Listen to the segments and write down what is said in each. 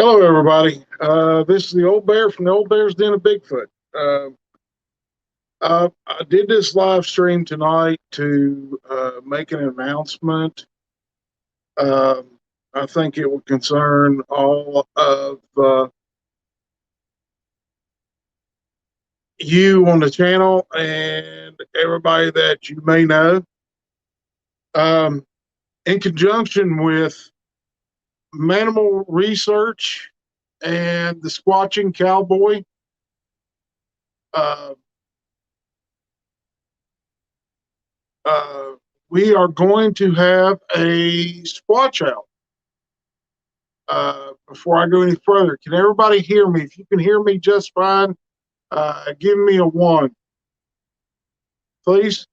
Hello, everybody. This is the old bear from the Old Bear's Den of Bigfoot. Uh, I did this live stream tonight to make an announcement. Um, I think it would concern all of you on the channel and everybody that you may know. Um, in conjunction with Manimal Research and the Squatching Cowboy, uh, uh, we are going to have a Squatch Out. Before I go any further, can everybody hear me? If you can hear me just fine, give me a one, please.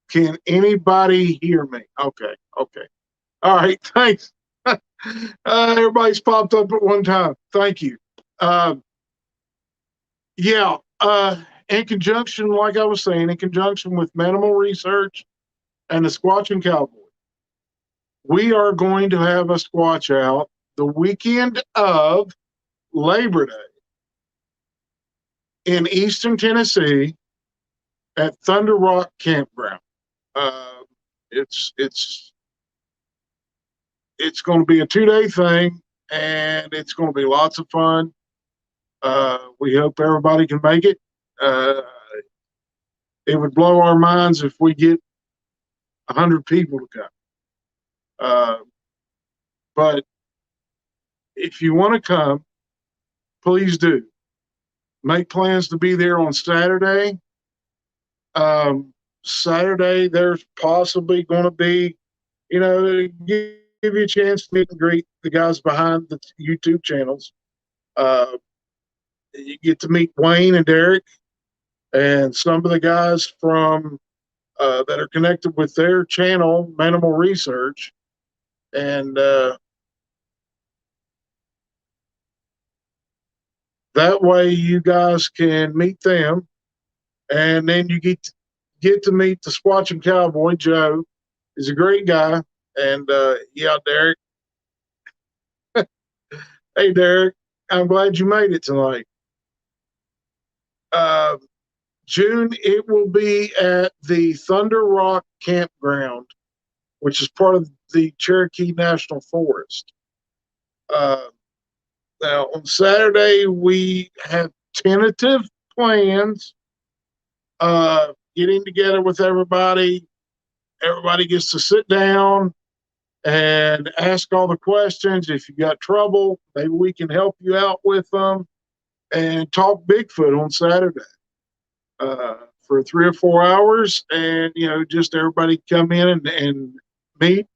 Can anybody hear me? Okay, okay. All right, thanks. Everybody's popped up at one time. Thank you. Uh, yeah, in conjunction, like I was saying, in conjunction with Manimal Research and the Squatching Cowboy, we are going to have a Squatch Out the weekend of Labor Day in Eastern Tennessee at Thunder Rock Campground. Uh, it's it's it's going to be a 2-day thing, and it's going to be lots of fun. We hope everybody can make it. Uh, it would blow our minds if we get 100 people to come. Uh, but if you want to come, please do. Make plans to be there on Saturday. Saturday, there's possibly going to be, give you a chance to meet and greet the guys behind the YouTube channels. Uh, you get to meet Wayne and Derek and some of the guys from that are connected with their channel, Manimal Research, and that way you guys can meet them, and then you get to meet the Squatching Cowboy. Joe is a great guy, and yeah, Derek. Hey, Derek, I'm glad you made it tonight. Uh, June, it will be at the Thunder Rock Campground, which is part of the Cherokee National Forest. Uh, Now, on Saturday, we have tentative plans, getting together with everybody. Everybody gets to sit down and ask all the questions. If you got trouble, maybe we can help you out with them and talk Bigfoot on Saturday for 3 or 4 hours. And, just everybody come in and meet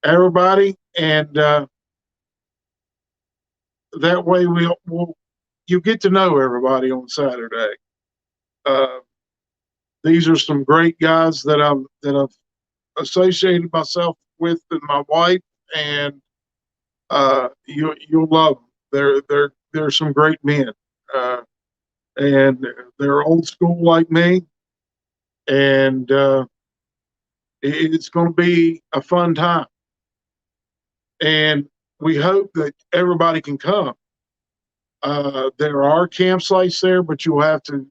everybody. And that way you get to know everybody on Saturday. Uh, these are some great guys that I've associated myself with, and my wife, and you'll love them. They're some great men, and they're old school like me, and it's going to be a fun time. And we hope that everybody can come. There are campsites there, but you'll have to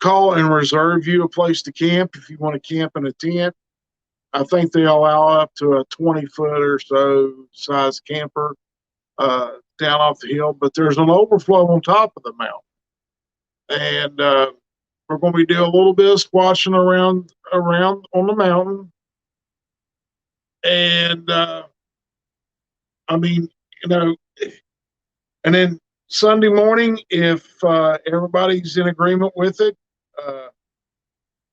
call and reserve you a place to camp if you want to camp in a tent. I think they allow up to a 20-foot or so size camper down off the hill, but there's an overflow on top of the mountain. And we're going to be doing a little bit of squashing around on the mountain. And I mean, and then Sunday morning, if everybody's in agreement with it,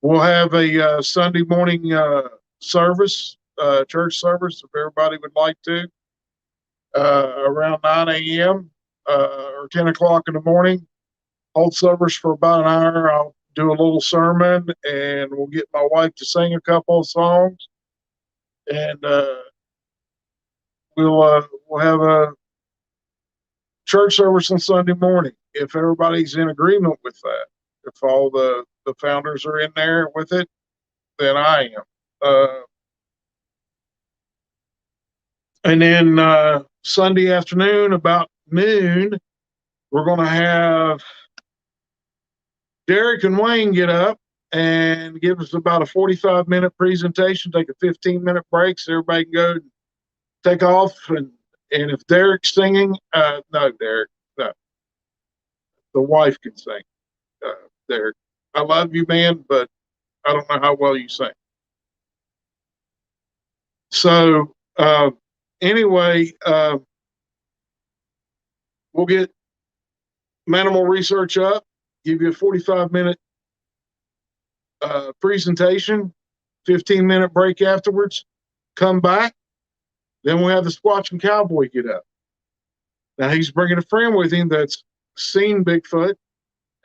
we'll have a Sunday morning service, church service, if everybody would like to, around 9 a.m. Or 10 o'clock in the morning. Hold service for about an hour. I'll do a little sermon, and we'll get my wife to sing a couple of songs. And we'll have a church service on Sunday morning if everybody's in agreement with that. If all the founders are in there with it, then I am. And then Sunday afternoon about noon, we're going to have Derek and Wayne get up and give us about a 45-minute presentation, take a 15-minute break so everybody can go take off. And if Derek's singing, no, Derek, no. The wife can sing. Derek, I love you, man, but I don't know how well you sing. So anyway, we'll get Manimal Research up, give you a 45-minute presentation, 15-minute break afterwards, come back. Then we'll have the Squatch Cowboy get up. Now he's bringing a friend with him that's seen Bigfoot,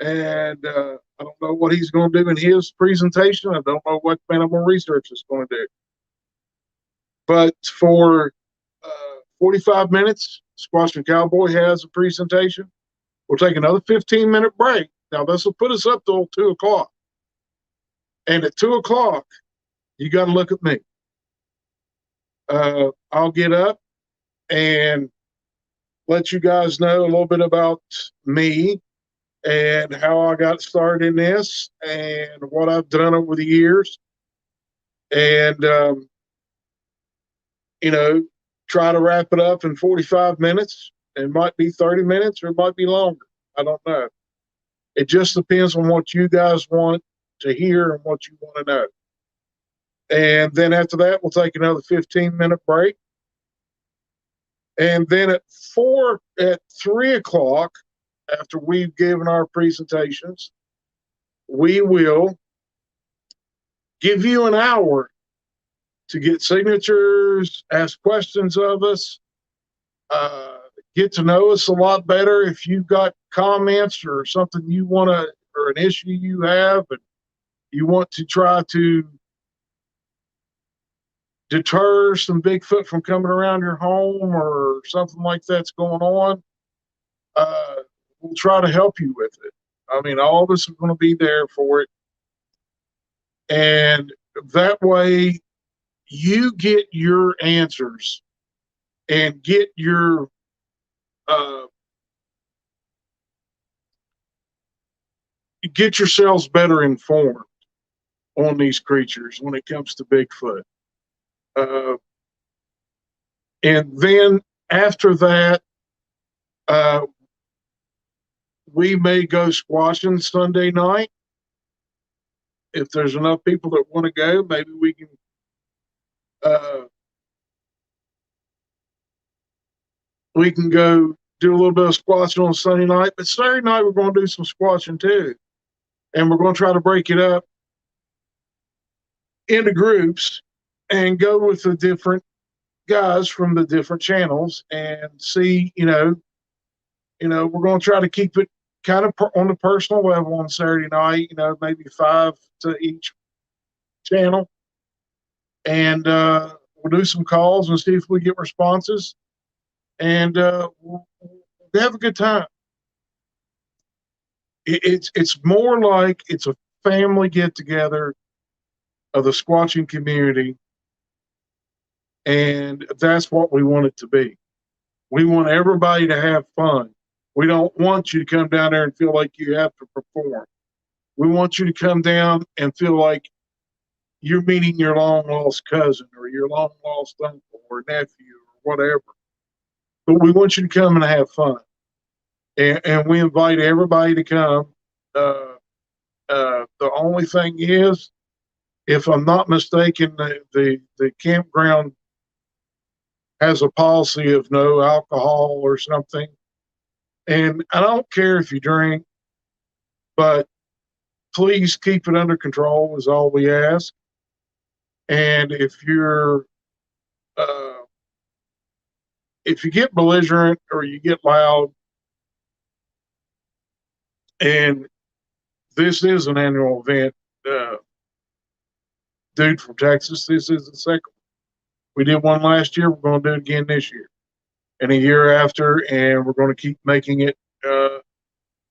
and I don't know what he's going to do in his presentation. I don't know what Manimal Research is going to do. But for 45 minutes, Squatch Cowboy has a presentation. We'll take another 15-minute break. Now, this will put us up till 2 o'clock. And at 2 o'clock, you got to look at me. I'll get up and let you guys know a little bit about me and how I got started in this and what I've done over the years. And, try to wrap it up in 45 minutes. It might be 30 minutes or it might be longer. I don't know. It just depends on what you guys want to hear and what you want to know. And then after that, we'll take another 15-minute break. And then at 3 o'clock, after we've given our presentations, we will give you an hour to get signatures, ask questions of us, get to know us a lot better. If you've got comments or something you want to, or an issue you have, and you want to try to deter some Bigfoot from coming around your home or something like that's going on, we'll try to help you with it. I mean, all of us are going to be there for it. And that way you get your answers and get your get yourselves better informed on these creatures when it comes to Bigfoot. And then after that, we may go squashing Sunday night. If there's enough people that want to go, maybe we can go do a little bit of squatching on Sunday night. But Saturday night, we're going to do some squatching too. And we're going to try to break it up into groups and go with the different guys from the different channels and see, we're going to try to keep it kind of on the personal level on Saturday night, maybe 5 to each channel. And we'll do some calls and see if we get responses. And we'll have a good time. It's more like it's a family get together of the squatching community, and that's what we want it to be. We want everybody to have fun. We don't want you to come down there and feel like you have to perform. We want you to come down and feel like you're meeting your long lost cousin or your long lost uncle or nephew or whatever. But we want you to come and have fun. And we invite everybody to come. The only thing is, if I'm not mistaken, the campground has a policy of no alcohol or something. And I don't care if you drink, but please keep it under control is all we ask. And if you get belligerent or you get loud, and this is an annual event, dude from Texas, this is the second. We did one last year. We're going to do it again this year and a year after, and we're going to keep making it.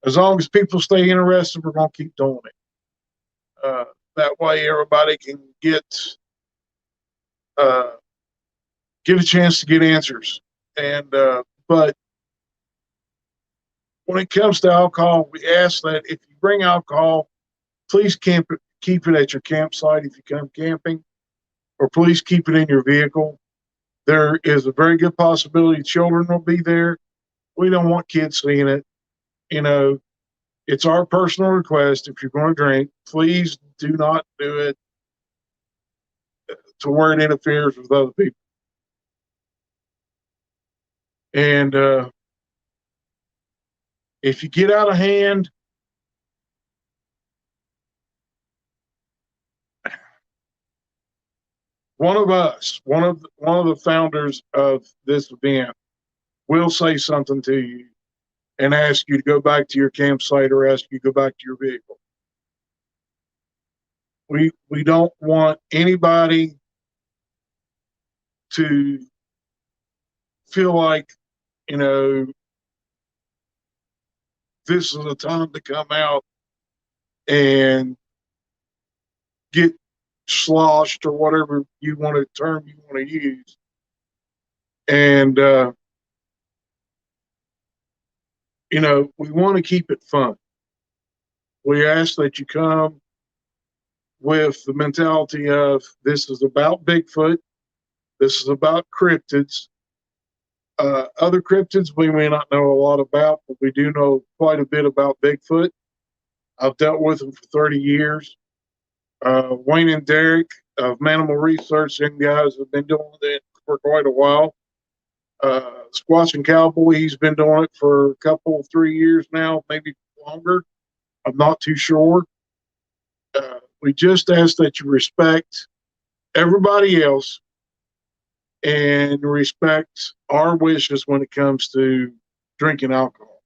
As long as people stay interested, we're going to keep doing it. That way, everybody can get a chance to get answers. And but when it comes to alcohol, we ask that if you bring alcohol, please keep it at your campsite if you come camping, or please keep it in your vehicle. There is a very good possibility children will be there. We don't want kids seeing it. It's our personal request. If you're going to drink, please do not do it to where it interferes with other people. And if you get out of hand, one of the founders of this event will say something to you and ask you to go back to your campsite or ask you to go back to your vehicle. We don't want anybody to feel like, this is the time to come out and get sloshed or whatever term you want to use. And, we want to keep it fun. We ask that you come with the mentality of this is about Bigfoot. This is about cryptids. Other cryptids we may not know a lot about, but we do know quite a bit about Bigfoot. I've dealt with them for 30 years. Wayne and Derek of Manimal Research, them guys have been doing it for quite a while. Squatch and Cowboy, he's been doing it for a couple, 3 years now, maybe longer. I'm not too sure. We just ask that you respect everybody else and respect our wishes when it comes to drinking alcohol.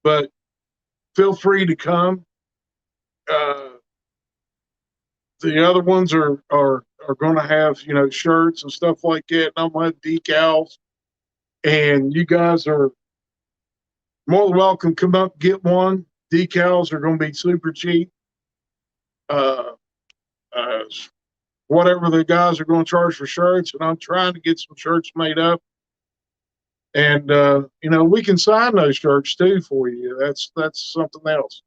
But feel free to come. The other ones are going to have, shirts and stuff like that. And I'm going to have decals. And you guys are more than welcome. Come up, get one. Decals are going to be super cheap. Whatever the guys are going to charge for shirts, and I'm trying to get some shirts made up. And we can sign those shirts too for you. That's something else.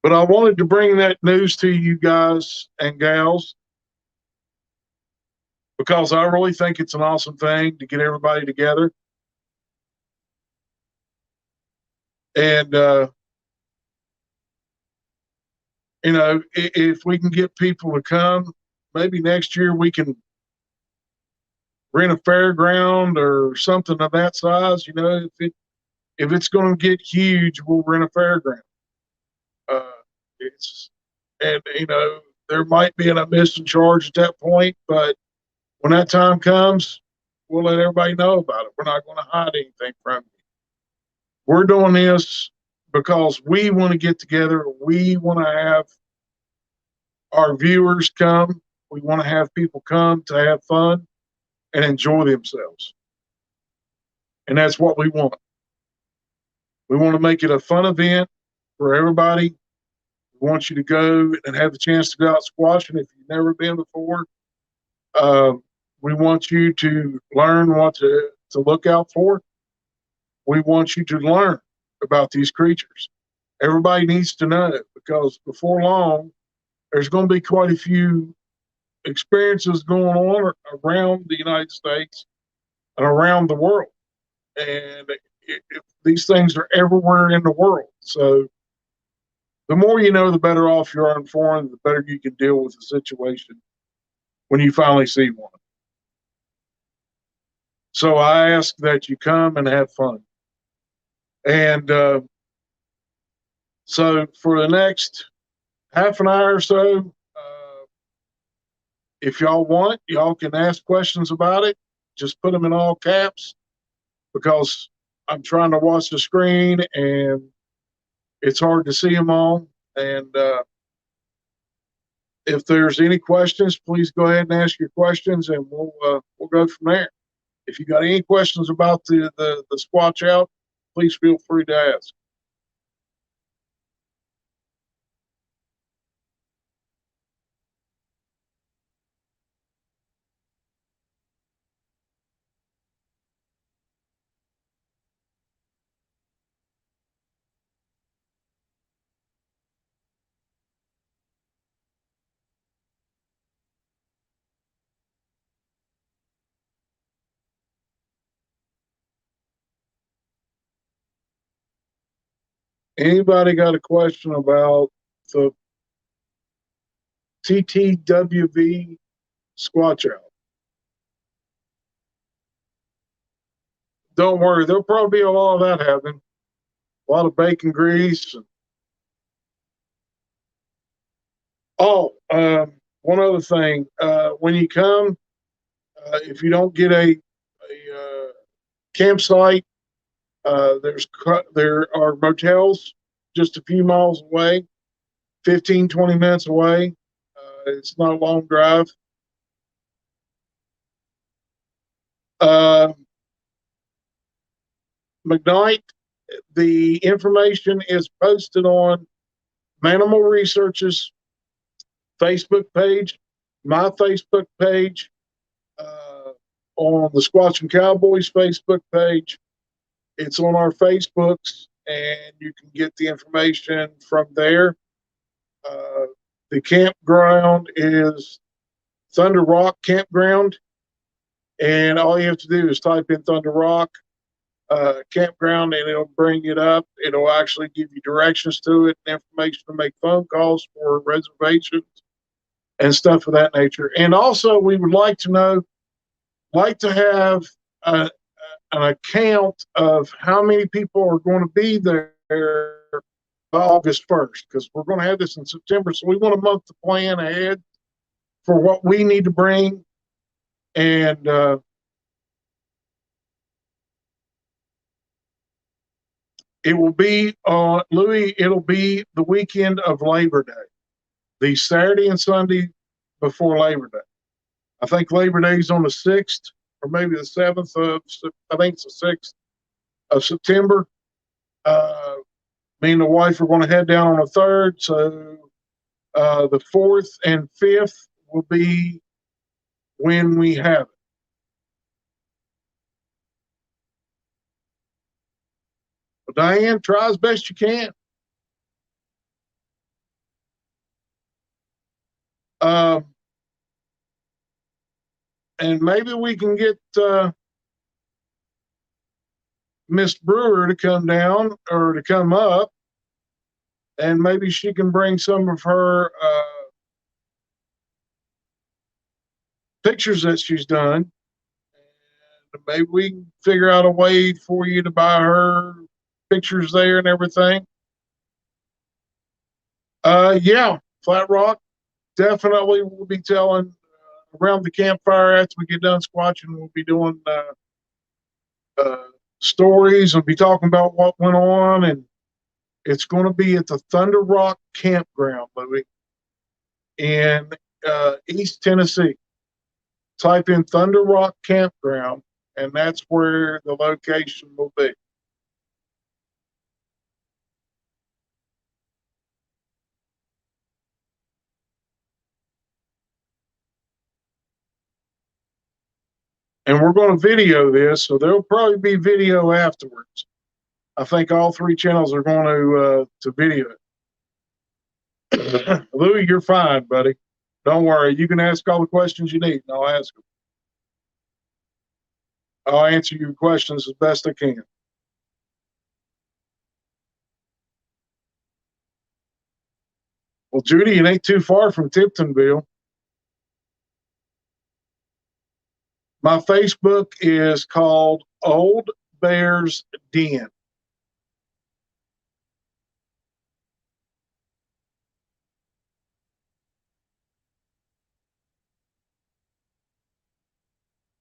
But I wanted to bring that news to you guys and gals because I really think it's an awesome thing to get everybody together. And if we can get people to come, maybe next year we can rent a fairground or something of that size. If it's going to get huge, we'll rent a fairground. There might be an admission charge at that point, but when that time comes, we'll let everybody know about it. We're not going to hide anything from you. We're doing this because we want to get together. We want to have our viewers come. We want to have people come to have fun and enjoy themselves. And that's what we want. We want to make it a fun event for everybody. We want you to go and have the chance to go out squashing if you've never been before. We want you to learn what to look out for. We want you to learn about these creatures. Everybody needs to know because before long, there's going to be quite a few experiences going on around the United States and around the world. And these things are everywhere in the world. So the more you know, the better off you are informed, the better you can deal with the situation when you finally see one. So I ask that you come and have fun. And so for the next half an hour or so, if y'all want, y'all can ask questions about it. Just put them in all caps because I'm trying to watch the screen and It's hard to see them all. And if there's any questions, please go ahead and ask your questions, and we'll go from there. If you got any questions about the Squatch Out, please feel free to ask. Anybody got a question about the TTWV Squatch Out? Don't worry, there'll probably be a lot of that happening. A lot of bacon grease. Oh, one other thing. When you come, if you don't get a campsite, there are motels just a few miles away, 15, 20 minutes away. It's not a long drive. McKnight, the information is posted on Manimal Research's Facebook page, my Facebook page, on the Squatch and Cowboys Facebook page. It's on our Facebooks, and you can get the information from there. The campground is Thunder Rock Campground, and all you have to do is type in Thunder Rock Campground, and it'll bring it up. It'll actually give you directions to it and information to make phone calls for reservations and stuff of that nature. And also, we would like to have an account of how many people are going to be there by August 1st, because we're going to have this in September. So we want a month to plan ahead for what we need to bring. And it will be Louis, it'll be the weekend of Labor Day, the Saturday and Sunday before Labor Day. I think Labor Day is on the 6th or maybe the 7th of, I think it's the 6th of September. Me and the wife are going to head down on the 3rd. So the 4th and 5th will be when we have it. But Diane, try as best you can. And maybe we can get Miss Brewer to come down or to come up, and maybe she can bring some of her pictures that she's done. And maybe we can figure out a way for you to buy her pictures there and everything. Yeah, Flat Rock, definitely we'll be telling around the campfire after we get done squatching. We'll be doing stories and be talking about what went on, and it's going to be at the Thunder Rock Campground, Louis, in East Tennessee. Type in Thunder Rock Campground, and that's where the location will be. And we're going to video this, so there'll probably be video afterwards. I think all three channels are going to video it. Louis, you're fine, buddy. Don't worry. You can ask all the questions you need, and I'll ask them. I'll answer your questions as best I can. Well, Judy, it ain't too far from Tiptonville. My Facebook is called Old Bear's Den.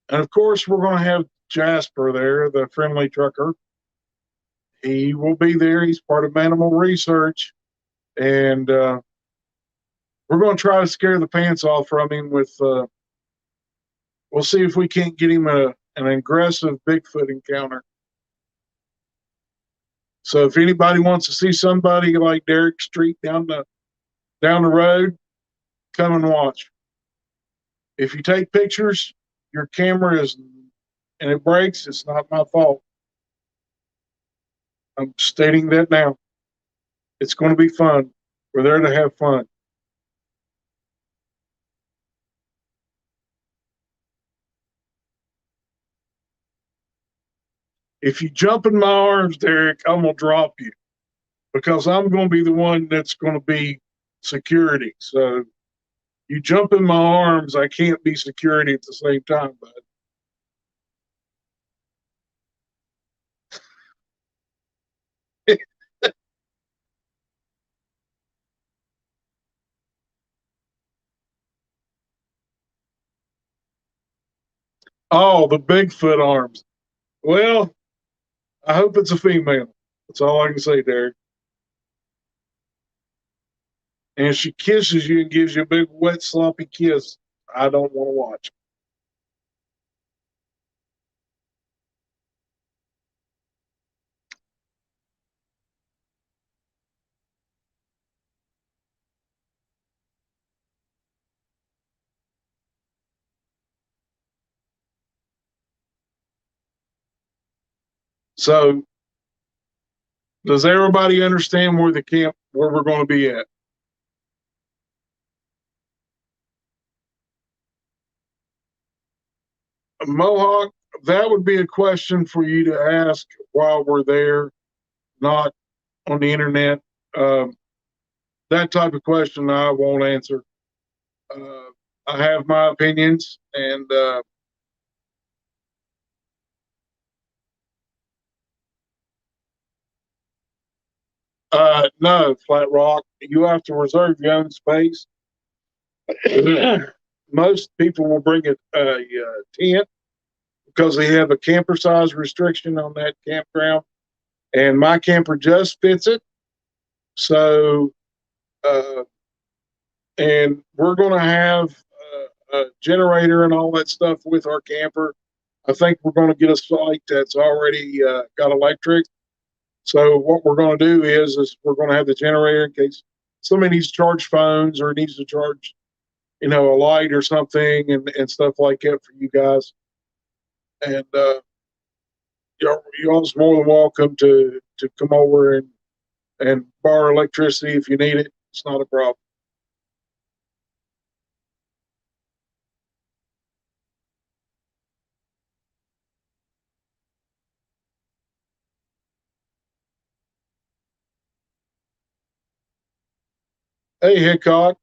And of course, we're going to have Jasper there, the friendly trucker. He will be there. He's part of animal research, and we're going to try to scare the pants off from him with. We'll see if we can't get him an aggressive Bigfoot encounter. So if anybody wants to see somebody like Derek Street down the road, come and watch. If you take pictures, your camera is and it breaks, it's not my fault. I'm stating that now. It's going to be fun. We're there to have fun. If you jump in my arms, Derek, I'm going to drop you because I'm going to be the one that's going to be security. So you jump in my arms, I can't be security at the same time, bud. Oh, the Bigfoot arms. Well, I hope it's a female. That's all I can say, Derek. And if she kisses you and gives you a big, wet, sloppy kiss, I don't want to watch. So, does everybody understand where we're going to be at? Mohawk, that would be a question for you to ask while we're there, not on the internet. Um, that type of question I won't answer. Uh, I have my opinions, and no, Flat Rock, you have to reserve your own space. Most people will bring a tent because they have a camper size restriction on that campground, and my camper just fits it. So, uh, and we're going to have a generator and all that stuff with our camper. I think we're going to get a site that's already got electric. So what we're going to do is we're going to have the generator in case somebody needs to charge phones or needs to charge, a light or something and stuff like that for you guys. And you're always more than welcome to come over and borrow electricity if you need it. It's not a problem. Hey, Hickok,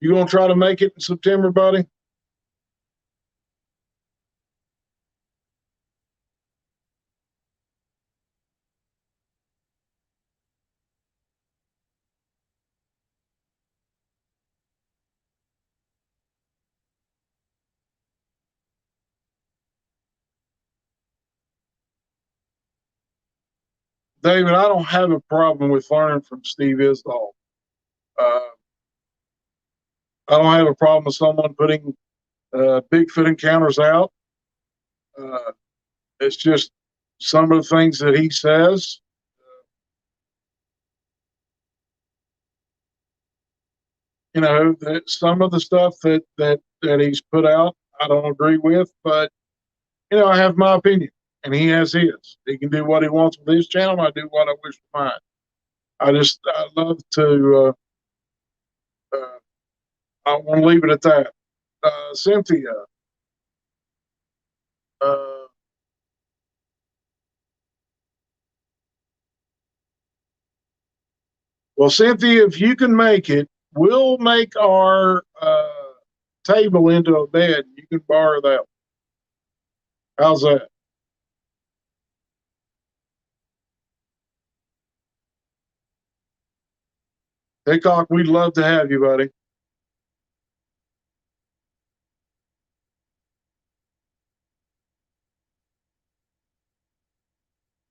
you gonna try to make it in September, buddy? David, I don't have a problem with learning from Steve Isdall. Uh, I don't have a problem with someone putting Bigfoot encounters out. Uh, it's just some of the things that he says. That some of the stuff that he's put out, I don't agree with, but I have my opinion, and he has his. He can do what he wants with his channel. I do what I wish with mine. I love to. I want to leave it at that. Cynthia. Uh, well, Cynthia, if you can make it, we'll make our table into a bed. You can borrow that. How's that? Hickok, we'd love to have you, buddy.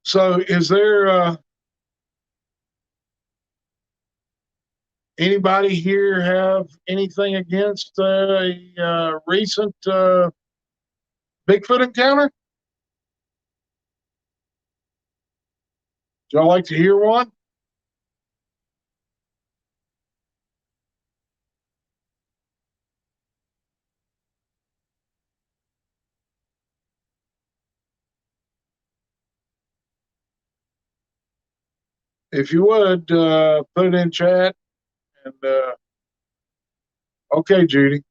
So is there anybody here have anything against a recent Bigfoot encounter? Would y'all like to hear one? If you would, put it in chat. And okay, Judy.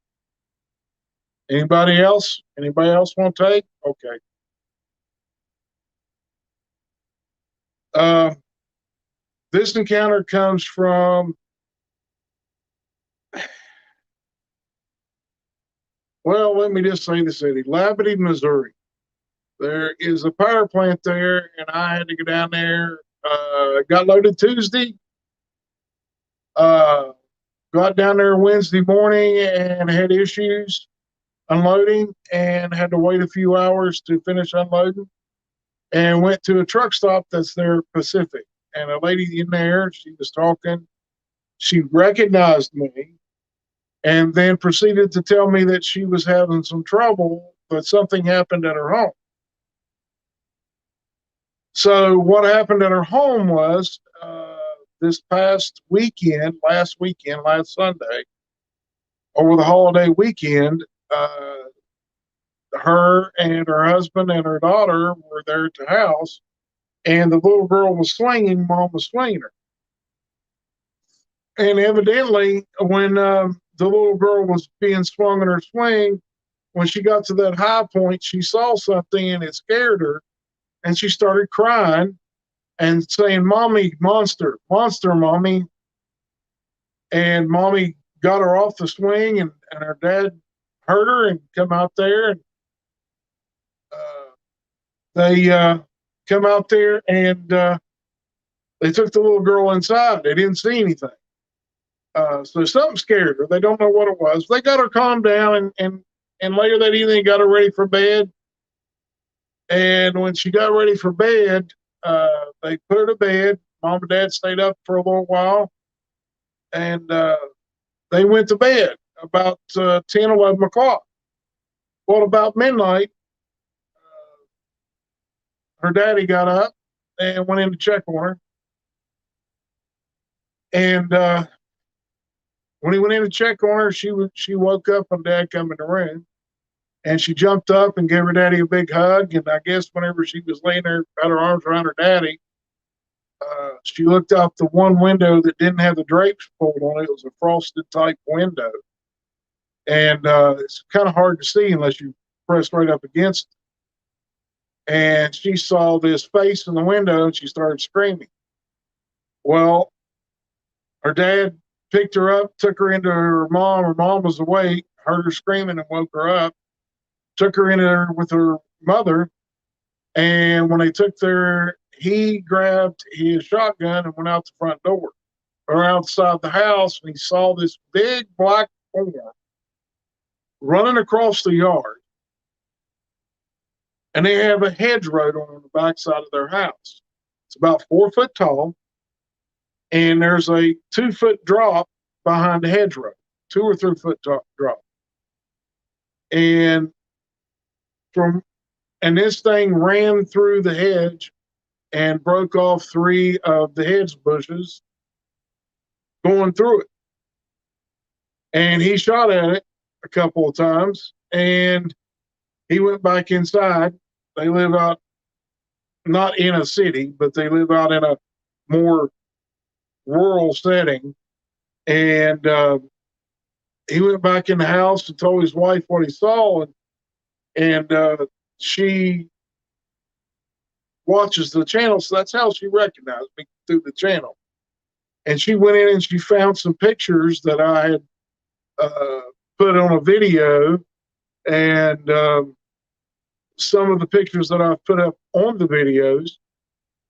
Anybody else? Anybody else want to take? Okay. Uh, this encounter comes from, well, let me just say the city, Labadie, Missouri. There is a power plant there, and I had to go down there. Got loaded Tuesday. Got down there Wednesday morning and had issues unloading and had to wait a few hours to finish unloading, and went to a truck stop that's there Pacific. And a lady in there, she was talking. She recognized me and then proceeded to tell me that she was having some trouble, but something happened at her home. So what happened at her home was this past weekend, last Sunday, over the holiday weekend, her and her husband and her daughter were there at the house, and the little girl was swinging, mom was swinging her. And evidently, when the little girl was being swung in her swing, when she got to that high point, she saw something and it scared her, and she started crying and saying, "Mommy, monster, monster, mommy." And mommy got her off the swing, and her dad heard her and come out there, and they come out there, and they took the little girl inside. They didn't see anything. So something scared her. They don't know what it was. They got her calmed down, and later that evening got her ready for bed. And when she got ready for bed, they put her to bed. Mom and dad stayed up for a little while, and they went to bed about 10, 11 o'clock. Well, about midnight, her daddy got up and went in to check on her. And when he went in to check on her, she woke up and dad come in the room. And she jumped up and gave her daddy a big hug. And I guess whenever she was laying there, got her arms around her daddy, she looked out the one window that didn't have the drapes pulled on it. It was a frosted type window. And it's kind of hard to see unless you press right up against it. And she saw this face in the window and she started screaming. Well, her dad picked her up, took her into her mom. Her mom was awake, heard her screaming and woke her up, took her in there with her mother. And when they took her, he grabbed his shotgun and went out the front door or outside the house. And he saw this big black form running across the yard. And they have a hedgerow on the backside of their house. It's about 4 foot tall. And there's a 2 foot drop behind the hedgerow, 2 or 3 foot drop. And this thing ran through the hedge and broke off 3 of the hedge bushes going through it. And he shot at it a couple of times and he went back inside. They live out, not in a city, but they live out in a more rural setting. And he went back in the house and told his wife what he saw. And she watches the channel, so that's how she recognized me, through the channel. And she went in and she found some pictures that I had put on a video, and some of the pictures that I've put up on the videos.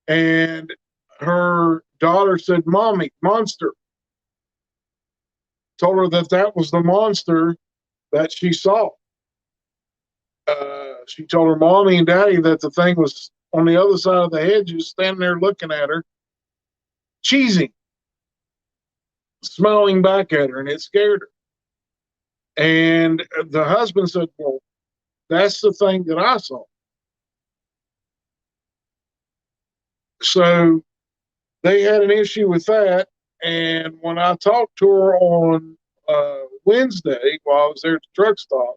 And her daughter said, "Mommy, monster." Told her that that was the monster that she saw. She told her mommy and daddy that the thing was on the other side of the hedges, standing there looking at her, cheesing, smiling back at her, and it scared her. And the husband said, well, that's the thing that I saw. So they had an issue with that. And when I talked to her on Wednesday, while I was there at the truck stop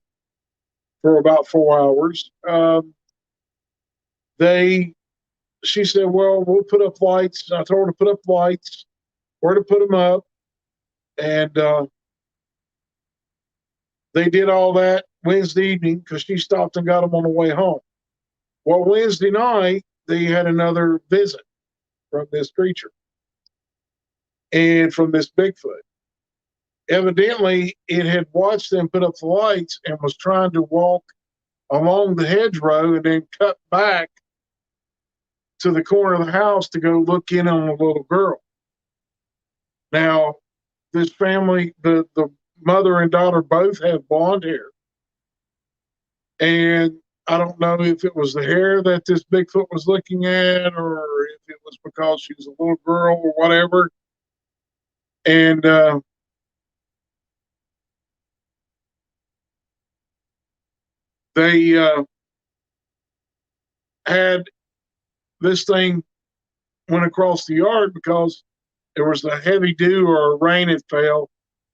for about 4 hours, she said, well, we'll put up lights. I told her to put up lights, where to put them up. And they did all that Wednesday evening because she stopped and got them on the way home. Well, Wednesday night, they had another visit from this creature and from this Bigfoot. Evidently, it had watched them put up the lights and was trying to walk along the hedgerow and then cut back to the corner of the house to go look in on the little girl. Now, this family, the mother and daughter both have blonde hair. And I don't know if it was the hair that this Bigfoot was looking at or if it was because she was a little girl or whatever. And they had this thing went across the yard because there was a heavy dew or rain had fell.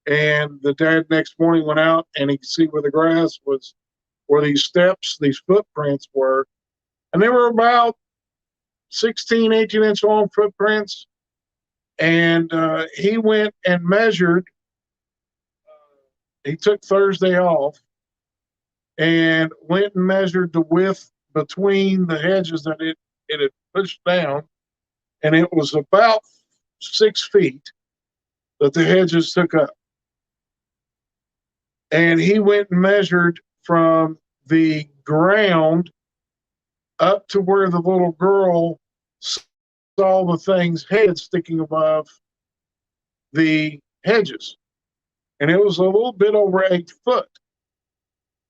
And the dad next morning went out and he could see where the grass was, where these steps, these footprints were. And they were about 16, 18-inch long footprints. And he went and measured. He took Thursday off and went and measured the width between the hedges that it had pushed down. And it was about 6 feet that the hedges took up. And he went and measured from the ground up to where the little girl saw the thing's head sticking above the hedges. And it was a little bit over 8 foot.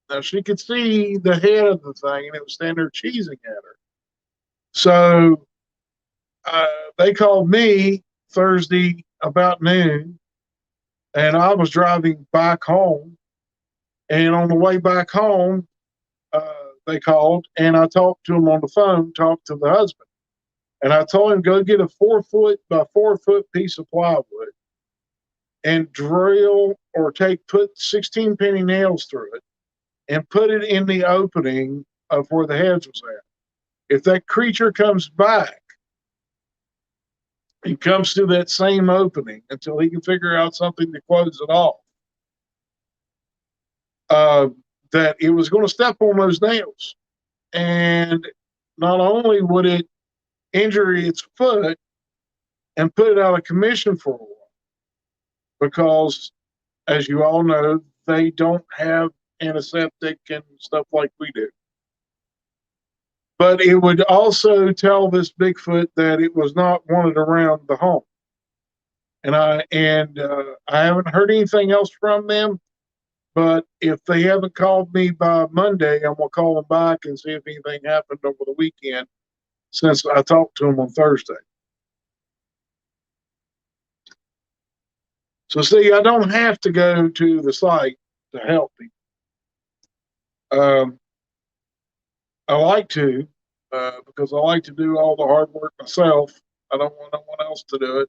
Now she could see the head of the thing and it was standing there cheesing at her. So they called me Thursday about noon and I was driving back home. And on the way back home, they called and I talked to him on the phone, talked to the husband. And I told him, go get a 4 foot by 4 foot piece of plywood and drill or put 16 penny nails through it and put it in the opening of where the hedge was at. If that creature comes back, he comes to that same opening until he can figure out something to close it off. That it was going to step on those nails. And not only would it injure its foot and put it out of commission for a while, because as you all know, they don't have antiseptic and stuff like we do. But it would also tell this Bigfoot that it was not wanted around the home. And I haven't heard anything else from them. But if they haven't called me by Monday, I'm going to call them back and see if anything happened over the weekend since I talked to them on Thursday. So see, I don't have to go to the site to help people. I like to because I like to do all the hard work myself. I don't want no one else to do it.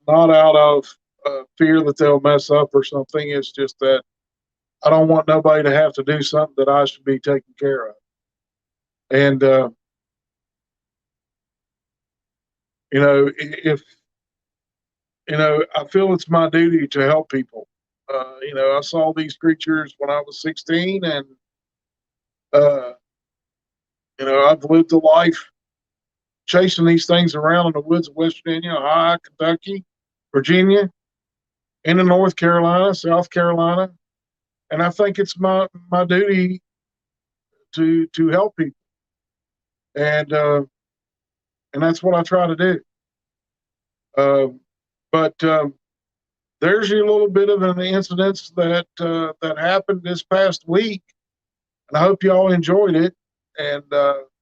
Not out of fear that they'll mess up or something. It's just that I don't want nobody to have to do something that I should be taking care of. And, if, I feel it's my duty to help people. I saw these creatures when I was 16 and, I've lived a life chasing these things around in the woods of West Virginia, Ohio, Kentucky, Virginia, into North Carolina, South Carolina. And I think it's my duty to help people. And that's what I try to do. But there's a little bit of an incident that happened this past week. And I hope you all enjoyed it. And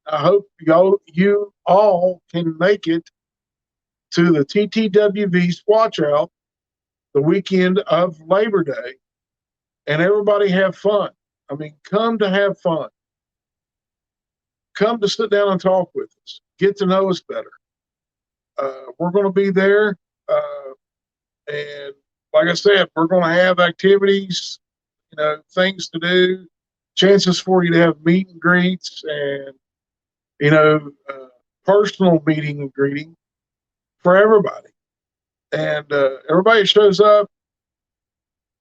I hope you all can make it to the TTWV Squatch Out the weekend of Labor Day, and everybody have fun. I mean, come to have fun. Come to sit down and talk with us. Get to know us better. We're going to be there. And like I said, we're going to have activities, things to do, chances for you to have meet and greets and, personal meeting and greeting for everybody. And everybody shows up.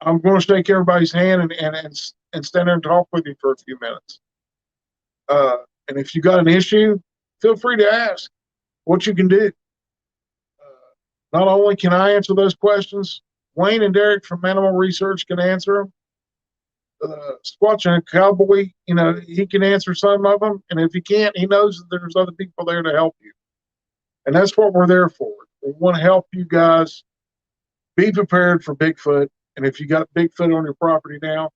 I'm going to shake everybody's hand and stand there and talk with you for a few minutes. And if you got an issue, feel free to ask what you can do. Not only can I answer those questions, Wayne and Derek from Animal Research can answer them. Squatch and Cowboy, he can answer some of them. And if he can't, he knows that there's other people there to help you. And that's what we're there for. We want to help you guys be prepared for Bigfoot. And if you got Bigfoot on your property now,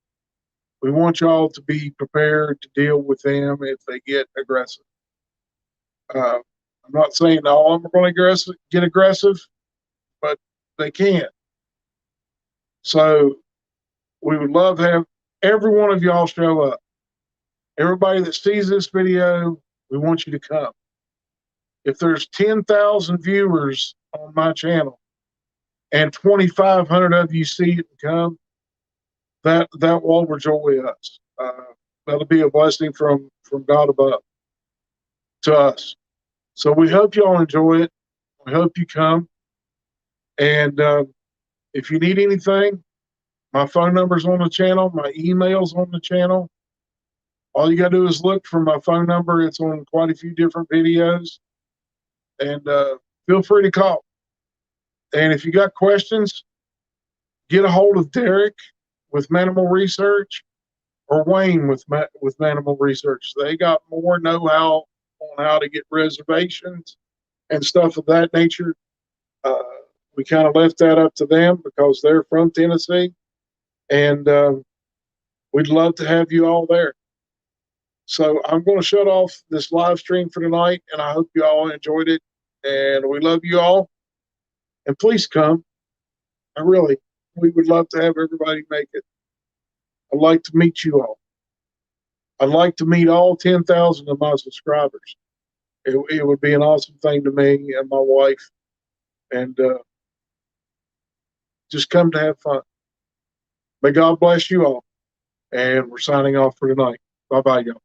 we want y'all to be prepared to deal with them if they get aggressive. I'm not saying all of them are going to get aggressive, but they can. So we would love to have every one of y'all show up. Everybody that sees this video, we want you to come. If there's 10,000 viewers on my channel and 2,500 of you see it and come, that will overjoy us. That'll be a blessing from God above to us. So we hope y'all enjoy it. We hope you come. And if you need anything, my phone number's on the channel. My email's on the channel. All you got to do is look for my phone number. It's on quite a few different videos. And feel free to call. And if you got questions, get a hold of Derek with Manimal Research or Wayne with Manimal Research. They got more know-how on how to get reservations and stuff of that nature. We kind of left that up to them because they're from Tennessee. And we'd love to have you all there. So I'm going to shut off this live stream for tonight, and I hope you all enjoyed it. And we love you all. And please come. We would love to have everybody make it. I'd like to meet you all. I'd like to meet all 10,000 of my subscribers. It would be an awesome thing to me and my wife. And just come to have fun. May God bless you all. And we're signing off for tonight. Bye-bye, y'all.